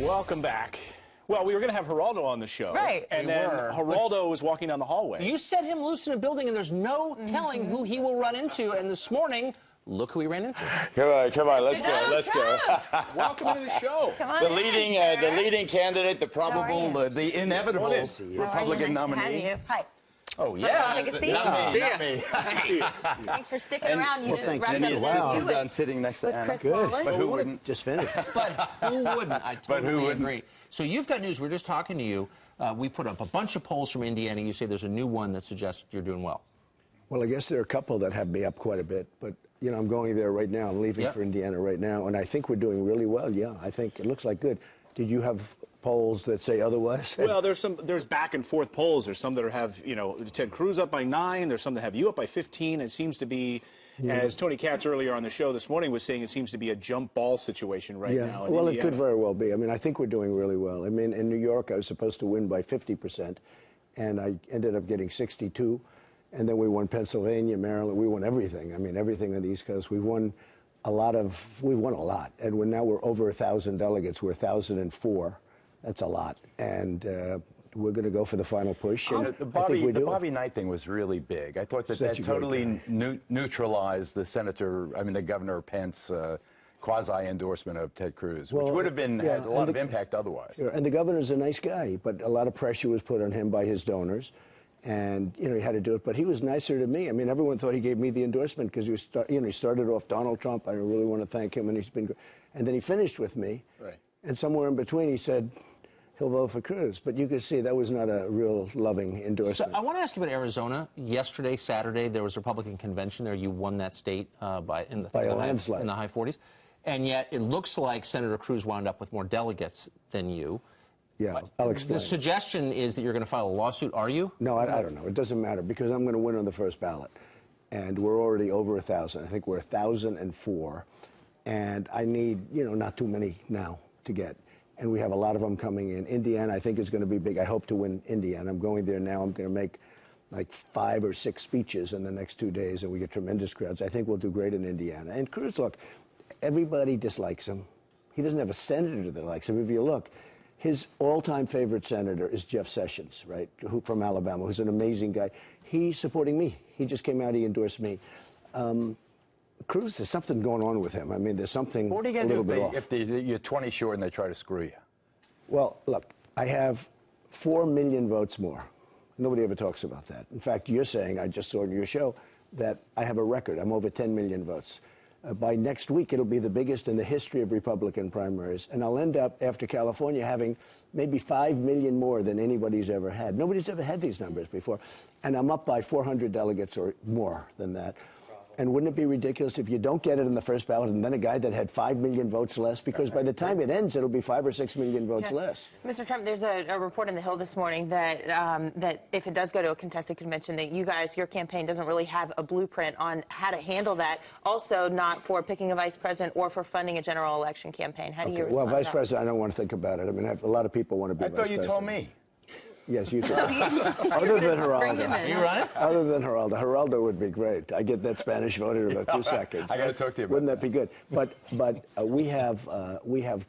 Welcome back. Well, we were going to have Geraldo on the show. Right. And then Geraldo was walking down the hallway. You set him loose in a building, and there's no telling who he will run into. And this morning, look who he ran into. Come on, let's go, let's go. Welcome to the show. Come on the leading candidate, the probable, the inevitable Republican nominee. Hi. Oh, yeah. Take a seat. Not me. Thanks for sticking around. You just wrapped up Wow, I'm the done sitting next to Anna. Good. But who wouldn't? Just finished. But who wouldn't? I totally agree. So you've got news. We were just talking to you. We put up a bunch of polls from Indiana. You say there's a new one that suggests you're doing well. Well, I guess there are a couple that have me up quite a bit. But, you know, I'm going there right now. I'm leaving for Indiana right now. And I think we're doing really well. Yeah, I think it looks like good. Did you have polls that say otherwise? Well, there's back and forth polls. There's some that have, you know, Ted Cruz up by 9. There's some that have you up by 15. It seems to be, as Tony Katz earlier on the show this morning was saying, it seems to be a jump ball situation right now. Well, it could very well be. I mean, I think we're doing really well. I mean, in New York, I was supposed to win by 50%, and I ended up getting 62. And then we won Pennsylvania, Maryland. We won everything. I mean, everything on the East Coast. We won a lot. And now we're over 1,000 delegates. We're 1,004. That's a lot. And we're going to go for the final push. And The Bobby Knight thing was really big. I thought that totally neutralized the Governor Pence quasi-endorsement of Ted Cruz, which would have been had a lot of impact otherwise. Sure. And the governor's a nice guy, but a lot of pressure was put on him by his donors. And, you know, he had to do it. But he was nicer to me. I mean, everyone thought he gave me the endorsement because he started off Donald Trump. I really want to thank him. And he's been good. And then he finished with me. Right. And somewhere in between, he said he'll vote for Cruz. But you could see that was not a real loving endorsement. So I want to ask you about Arizona. Yesterday, Saturday, there was a Republican convention there. You won that state by a landslide in the high 40s. And yet it looks like Senator Cruz wound up with more delegates than you. Yeah, I'll explain. The suggestion is that you're going to file a lawsuit, are you? No, I don't know. It doesn't matter because I'm going to win on the first ballot. And we're already over 1,000. I think we're 1,004. And I need, you know, not too many now to get. And we have a lot of them coming in. Indiana, I think, is going to be big. I hope to win Indiana. I'm going there now. I'm going to make like 5 or 6 speeches in the next 2 days, and we get tremendous crowds. I think we'll do great in Indiana. And Cruz, look, everybody dislikes him. He doesn't have a senator that likes him. If you look, his all-time favorite senator is Jeff Sessions, right, from Alabama, who's an amazing guy. He's supporting me. He just came out, he endorsed me. Cruz, there's something going on with him. I mean, there's something What are you going to do if you're 20 short and they try to screw you? Well, look, I have 4 million votes more. Nobody ever talks about that. In fact, you're saying, I just saw in your show, that I have a record. I'm over 10 million votes. By next week, it'll be the biggest in the history of Republican primaries. And I'll end up, after California, having maybe 5 million more than anybody's ever had. Nobody's ever had these numbers before. And I'm up by 400 delegates or more than that. And wouldn't it be ridiculous if you don't get it in the first ballot and then a guy that had 5 million votes less? Because by the time it ends, it'll be 5 or 6 million votes less. Mr. Trump, there's a report in the Hill this morning that that if it does go to a contested convention, that you guys, your campaign, doesn't really have a blueprint on how to handle that. Also, not for picking a vice president or for funding a general election campaign. How do you respond? Well, vice president, I don't want to think about it. I mean, a lot of people want to be vice president. I thought you told me. Yes, you do. Other than Geraldo. You running? Other than Geraldo. Geraldo would be great. I get that Spanish vote in about 2 seconds. I got to talk to you about Wouldn't that be good? But we have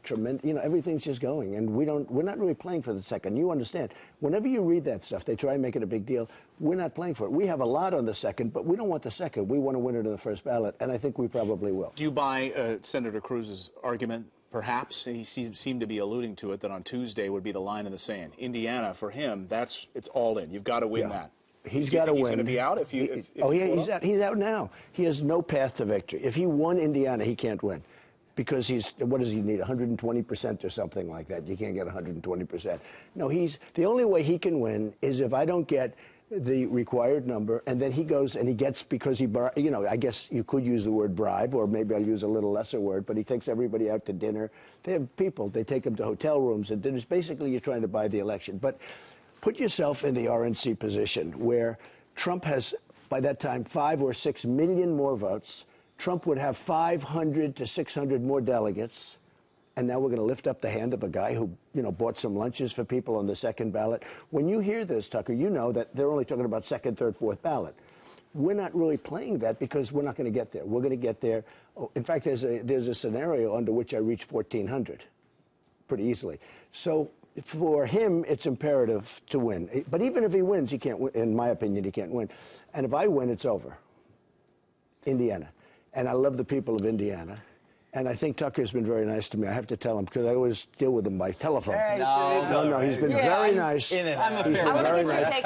tremendous, you know, everything's just going, and we're not really playing for the second. You understand? Whenever you read that stuff, they try and make it a big deal. We're not playing for it. We have a lot on the second, but we don't want the second. We want to win it in the first ballot, and I think we probably will. Do you buy Senator Cruz's argument? Perhaps he seemed to be alluding to it, that on Tuesday would be the line in the sand. Indiana, for him, it's all in. You've got to win that. He's got to win. He's going to be out he's out. He's out now. He has no path to victory. If he won Indiana, he can't win. Because what does he need, 120% or something like that? You can't get 120%. No, the only way he can win is if I don't get the required number, and then he goes and he gets, because he, you know, I guess you could use the word bribe, or maybe I'll use a little lesser word, but he takes everybody out to dinner. They have people, they take them to hotel rooms and dinners. Basically, you're trying to buy the election. But put yourself in the RNC position where Trump has, by that time, 5 or 6 million more votes. Trump would have 500 to 600 more delegates. And now we're going to lift up the hand of a guy who, you know, bought some lunches for people on the second ballot. When you hear this, Tucker, you know that they're only talking about second, third, fourth ballot. We're not really playing that because we're not going to get there. We're going to get there. Oh, in fact, there's a scenario under which I reach 1,400. pretty easily. So for him, it's imperative to win. But even if he wins, he can't win. In my opinion, he can't win. And if I win, it's over. Indiana. And I love the people of Indiana. And I think Tucker's been very nice to me. I have to tell him, because I always deal with him by telephone. Hey, No, he's been very nice. I'm a fair very nice.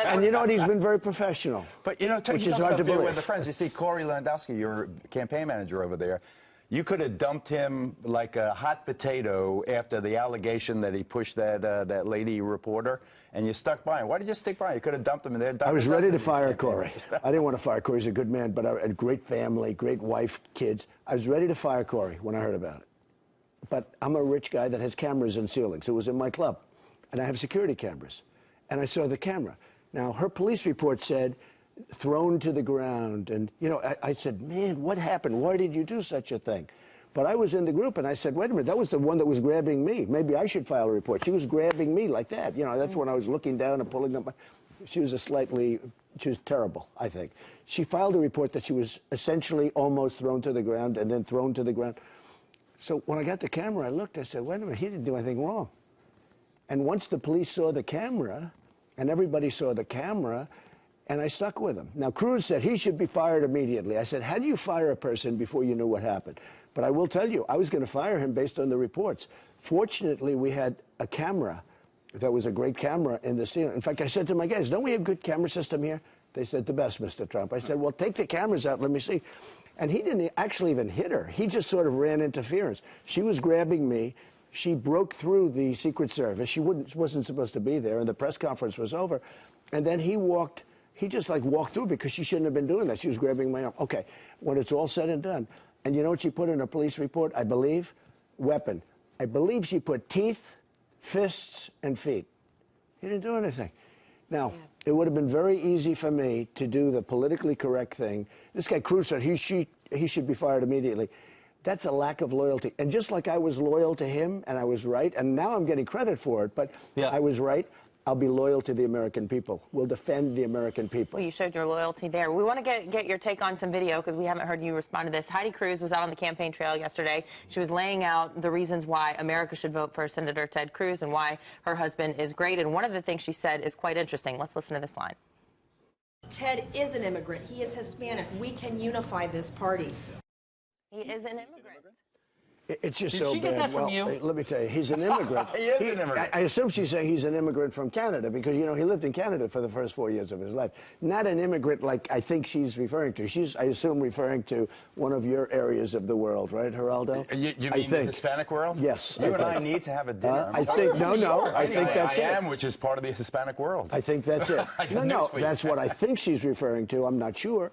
And you know what? He's been very professional. But, you know, which is hard to believe. With the friends. You see Corey Landowski, your campaign manager over there. You could have dumped him like a hot potato after the allegation that he pushed that lady reporter, and you stuck by him. Why did you stick by him? You could have dumped him in there. I was ready to fire Corey. I didn't want to fire Corey. He's a good man, but a great family, great wife, kids. I was ready to fire Corey when I heard about it. But I'm a rich guy that has cameras in ceilings. It was in my club, and I have security cameras. And I saw the camera. Now, her police report said thrown to the ground, and you know, I said, man, what happened? Why did you do such a thing? But I was in the group, and I said, wait a minute, that was the one that was grabbing me. Maybe I should file a report. She was grabbing me like that. You know, that's when I was looking down and pulling up. She was terrible, I think. She filed a report that she was essentially almost thrown to the ground and then thrown to the ground. So when I got the camera, I looked, I said, wait a minute, he didn't do anything wrong. And once the police saw the camera, and everybody saw the camera, and I stuck with him. Now, Cruz said he should be fired immediately. I said, how do you fire a person before you knew what happened? But I will tell you, I was going to fire him based on the reports. Fortunately, we had a camera. That was a great camera in the ceiling. In fact, I said to my guys, don't we have a good camera system here? They said, the best, Mr. Trump. I said, well, take the cameras out, let me see. And he didn't actually even hit her. He just sort of ran interference. She was grabbing me. She broke through the Secret Service. She wasn't supposed to be there, and the press conference was over. And then he just like walked through because she shouldn't have been doing that. She was grabbing my arm. Okay, when it's all said and done, and you know what she put in her police report? I believe, weapon. I believe she put teeth, fists, and feet. He didn't do anything. Now, it would have been very easy for me to do the politically correct thing. This guy Cruz said he should be fired immediately. That's a lack of loyalty. And just like I was loyal to him, and I was right, and now I'm getting credit for it, but I was right, I'll be loyal to the American people. We'll defend the American people. Well, you showed your loyalty there. We want to get your take on some video because we haven't heard you respond to this. Heidi Cruz was out on the campaign trail yesterday. She was laying out the reasons why America should vote for Senator Ted Cruz and why her husband is great. And one of the things she said is quite interesting. Let's listen to this line. Ted is an immigrant. He is Hispanic. We can unify this party. He is an immigrant. It's just Did so she get bad. that from you? Let me tell you, he's an immigrant. He is an immigrant. I assume she's saying he's an immigrant from Canada because, you know, he lived in Canada for the first 4 years of his life. Not an immigrant like I think she's referring to. She's, I assume, referring to one of your areas of the world, right, Geraldo? You mean the Hispanic world? Yes. You and I need to have a dinner. I think, no, I think that's it. I am, which is part of the Hispanic world. I think that's it. No, that's what I think she's referring to. I'm not sure.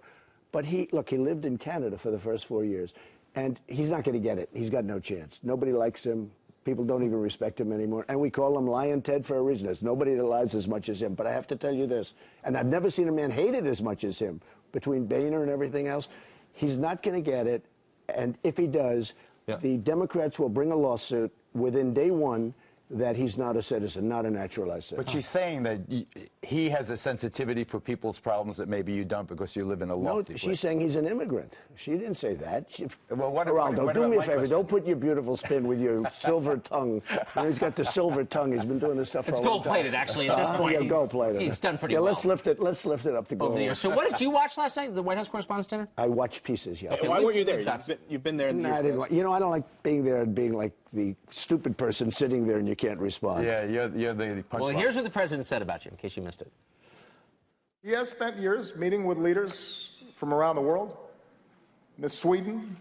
But he lived in Canada for the first 4 years. And he's not going to get it. He's got no chance. Nobody likes him. People don't even respect him anymore. And we call him Lion Ted for a reason. There's nobody that lies as much as him. But I have to tell you this, and I've never seen a man hated as much as him, between Boehner and everything else. He's not going to get it. And if he does, the Democrats will bring a lawsuit within day one that he's not a citizen, not a naturalized citizen. But she's saying that he has a sensitivity for people's problems that maybe you don't because you live in a lofty place. She's saying he's an immigrant. She didn't say that. Well, Geraldo, do me a favor. Don't put your beautiful spin with your silver tongue. You know, he's got the silver tongue. He's been doing this stuff for a long time. It's gold-plated, actually, at this point. Yeah, gold-plated. He's done pretty well. Let's lift it up to gold. So what did you watch last night, the White House Correspondence Dinner? I watched pieces, yeah. Okay, why weren't you there? You've been there. I didn't. You know, I don't like being there and being like the stupid person sitting there and you can't respond. Yeah, you're the punch. Well, here's what the president said about you, in case you missed it. He has spent years meeting with leaders from around the world. Miss Sweden,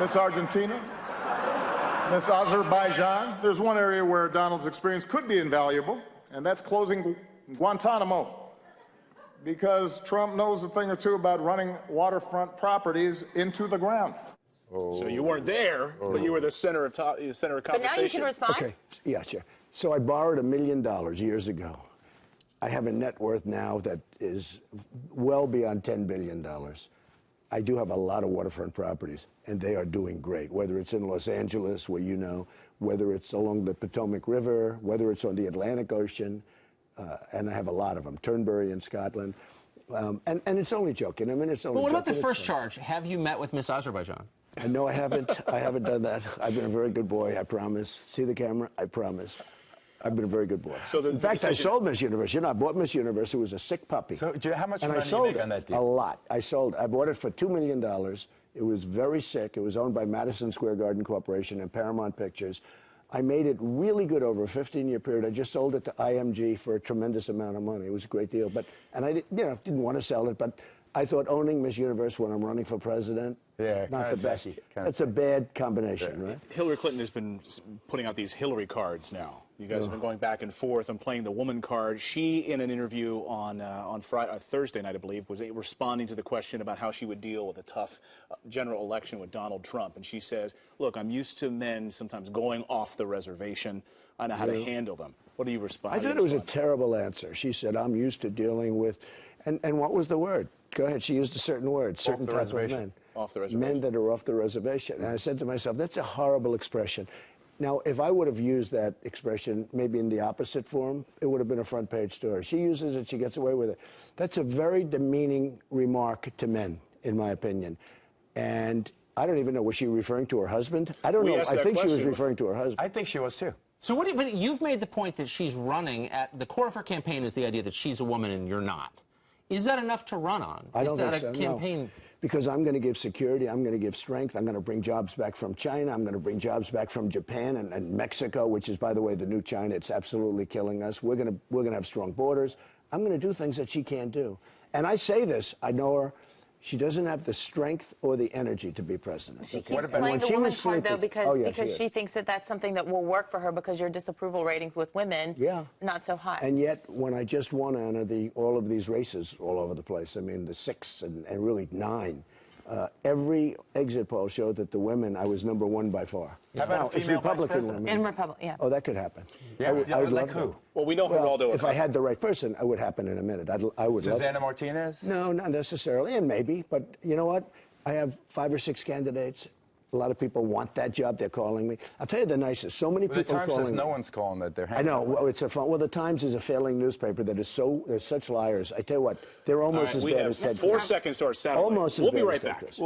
Miss Argentina, Miss Azerbaijan. There's one area where Donald's experience could be invaluable, and that's closing Guantanamo. Because Trump knows a thing or two about running waterfront properties into the ground. So you weren't there, but you were the center of conversation. But now you can respond. Okay, yeah, sure. So I borrowed $1 million years ago. I have a net worth now that is well beyond $10 billion. I do have a lot of waterfront properties, and they are doing great, whether it's in Los Angeles, where you know, whether it's along the Potomac River, whether it's on the Atlantic Ocean, and I have a lot of them, Turnberry in Scotland. And it's only joking. I mean, it's only Well, what joking. about the first charge? Have you met with Miss Azerbaijan? No, I haven't. I haven't done that. I've been a very good boy, I promise. See the camera? I promise. I've been a very good boy. So in fact, I sold Miss Universe. You know, I bought Miss Universe. It was a sick puppy. So how much and money I sold did you make on that deal? A lot. I bought it for $2 million. It was very sick. It was owned by Madison Square Garden Corporation and Paramount Pictures. I made it really good over a 15-year period. I just sold it to IMG for a tremendous amount of money. It was a great deal. And I didn't want to sell it, but I thought owning Miss Universe when I'm running for president, not the best. That's a bad combination, right? Hillary Clinton has been putting out these Hillary cards now. You guys have been going back and forth and playing the woman card. She, in an interview on Thursday night, I believe, was responding to the question about how she would deal with a tough general election with Donald Trump. And she says, look, I'm used to men sometimes going off the reservation. I know how to handle them. What do you respond? I thought it was a terrible answer. She said, I'm used to dealing with, and what was the word? Go ahead. She used a certain word, certain type of men. Off the reservation. Men that are off the reservation. And I said to myself, that's a horrible expression. Now, if I would have used that expression maybe in the opposite form, it would have been a front page story. She uses it, she gets away with it. That's a very demeaning remark to men, in my opinion. And I don't even know, was she referring to her husband? I don't know. I think she was referring to her husband. I think she was too. So but you've made the point that she's running at, the core of her campaign is the idea that she's a woman and you're not. Is that enough to run on? I don't think so, Is that a campaign? No. Because I'm going to give security, I'm going to give strength, I'm going to bring jobs back from China, I'm going to bring jobs back from Japan and Mexico, which is, by the way, the new China. It's absolutely killing us. We're going to have strong borders. I'm going to do things that she can't do. And I say this, I know her. She doesn't have the strength or the energy to be president. She keeps playing the woman card, though, because she thinks that that's something that will work for her because your disapproval ratings with women not so high. And yet, when I just won all of these races all over the place, I mean, the 6 and really 9, every exit poll showed that the women, I was #1 by far. How about a female Republican women. In Republican, yeah. Oh, that could happen. Yeah, I would like love who? that. Well, we know Geraldo. If I had the right person, it would happen in a minute. I would love Susanna Martinez? No, not necessarily, and maybe. But you know what? I have 5 or 6 candidates. A lot of people want that job. They're calling me. I'll tell you the nicest. So many people calling me. The Times says no one's calling that they're hanging. I know. Well, the Times is a failing newspaper that is they're such liars. I tell you what, they're almost as bad as Ted Cruz. We have 4 seconds to our satellite. Almost as We'll be bad right as Ted back. Cruz.